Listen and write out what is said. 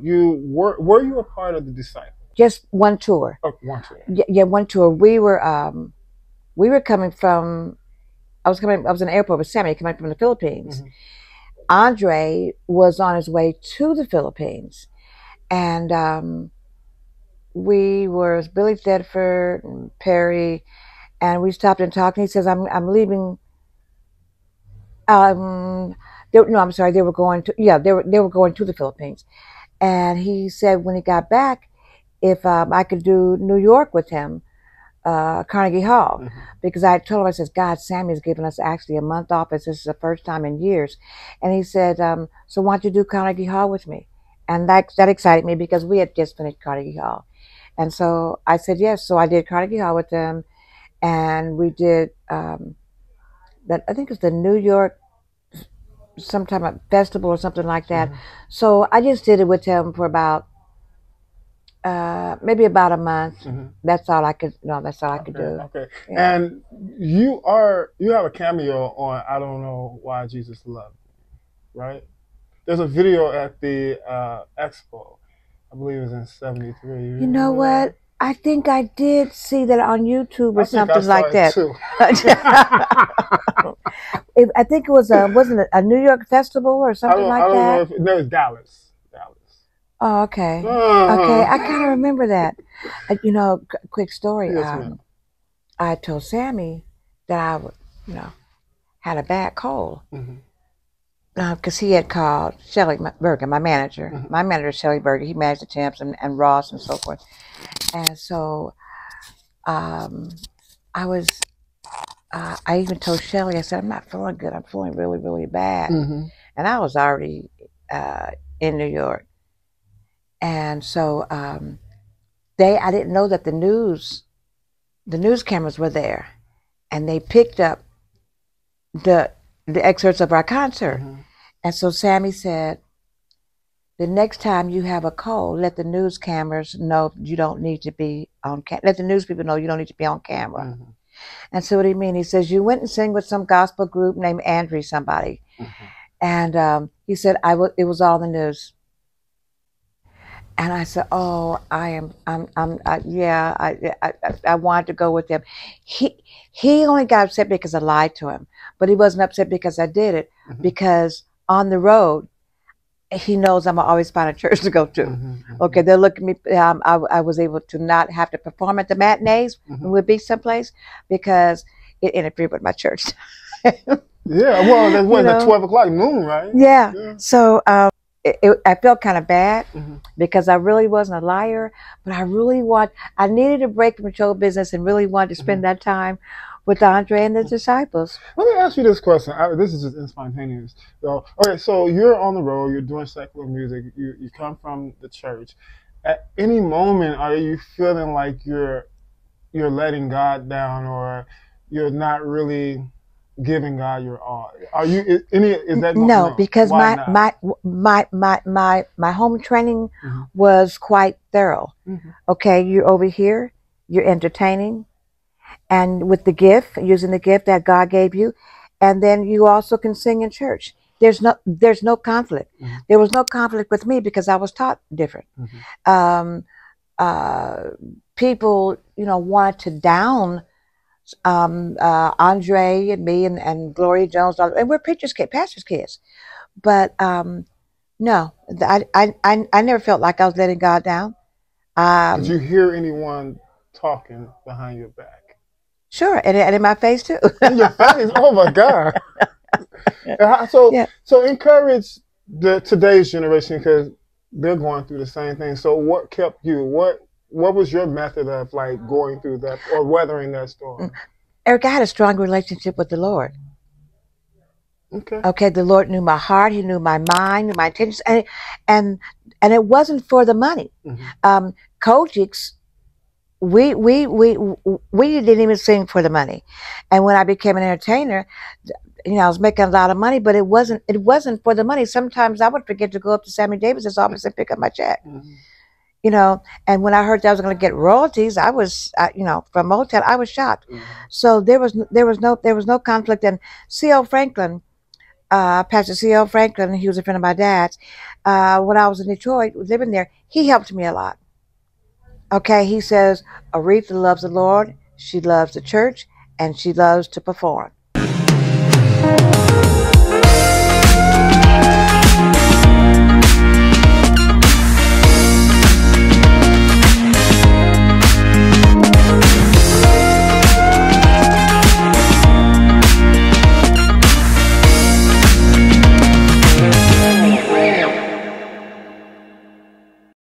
were you a part of the Disciples? Just one tour. Oh, one tour. Yeah, one tour. We were coming from. I was in the airport with Sammy coming from the Philippines. Mhm. Andre was on his way to the Philippines, and we were Billy Thetford and Perry, and we stopped and talked. And he says, "I'm leaving." No, I'm sorry. They were going to they were going to the Philippines, and he said when he got back, if I could do New York with him, Carnegie Hall, Mhm. because I told him, I said, God, Sammy's given us actually a month off, as this is the first time in years, and he said, so why don't you do Carnegie Hall with me? And that excited me because we had just finished Carnegie Hall, and so I said yes. So I did Carnegie Hall with them, and we did that. I think it's the New York some type of festival or something like that. Mhm. So I just did it with him for about maybe about a month. Mhm. That's all I could. No, that's all I could do. Okay. Yeah. And you have a cameo on I Don't Know Why Jesus Loved Me, right? There's a video at the expo. I believe it was in '73. You know what? I think I did see that on YouTube or something like that. Too. I think it was wasn't it a New York festival or something like I don't know that? if no, it's Dallas. Oh, okay. Uh-huh. Okay, I kind of remember that. You know, quick story. Yes, ma'am. I told Sammy that I, had a bad cold. Mhm. Because he had called Shelly Berger, my manager. Mhm. My manager is Shelly Berger. He managed the Temps and Ross and so forth. And so I was, I even told Shelly, I said, I'm not feeling good. I'm feeling really, really bad. Mhm. And I was already in New York. And so I didn't know that the news cameras were there. And they picked up the excerpts of our concert. Mhm. And so Sammy said, the next time you have a cold, let the news cameras know you don't need to be on let the news people know you don't need to be on camera. Mhm. And so what do you mean? He says, you went and sang with some gospel group named Andrew somebody. Mhm. And he said, it was all the news. And I said, oh, I wanted to go with them. He only got upset because I lied to him, but he wasn't upset because I did it. Mhm. Because on the road, he knows I'm always find a church to go to. Mhm. Okay, they'll look at me. I was able to not have to perform at the matinees Mhm. when we'd be someplace because it interfered with my church. Yeah, well, that was at 12 o'clock noon, right? Yeah. So I felt kind of bad Mhm. because I really wasn't a liar, but I needed a break from show business and really wanted to spend that time with Andre and the disciples. Let me ask you this question. This is just spontaneous. So, okay, so you're on the road, you're doing secular music, you come from the church. At any moment, are you feeling like you're letting God down, or you're not really giving God your all? Are you is that no? Because Why my home training Mhm. was quite thorough. Mhm. Okay, you're over here, you're entertaining, and with the gift, using the gift that God gave you, and then you also can sing in church. There's no conflict. Mhm. There was no conflict with me because I was taught different. Mhm. People, wanted to down Andre and me and Gloria Jones, and we're pastors' kids. But no, I never felt like I was letting God down. Did you hear anyone talking behind your back? Sure, and in my face too. In your face? Oh my God! So encourage today's generation because they're going through the same thing. So what kept you? What was your method of like going through that or weathering that storm? Eric, I had a strong relationship with the Lord. Okay. Okay, the Lord knew my heart. He knew my mind, knew my intentions, and it wasn't for the money. Mm-hmm. Kojik's, we didn't even sing for the money, and when I became an entertainer, I was making a lot of money, but it wasn't for the money. Sometimes I would forget to go up to Sammy Davis's office and pick up my check. Mm-hmm. And when I heard that I was going to get royalties, I was, from Motown, I was shocked. Mm-hmm. So there was no conflict. And C.L. Franklin, Pastor C.L. Franklin, he was a friend of my dad's. When I was in Detroit, living there, he helped me a lot. Okay, he says, Aretha loves the Lord, she loves the church, and she loves to perform.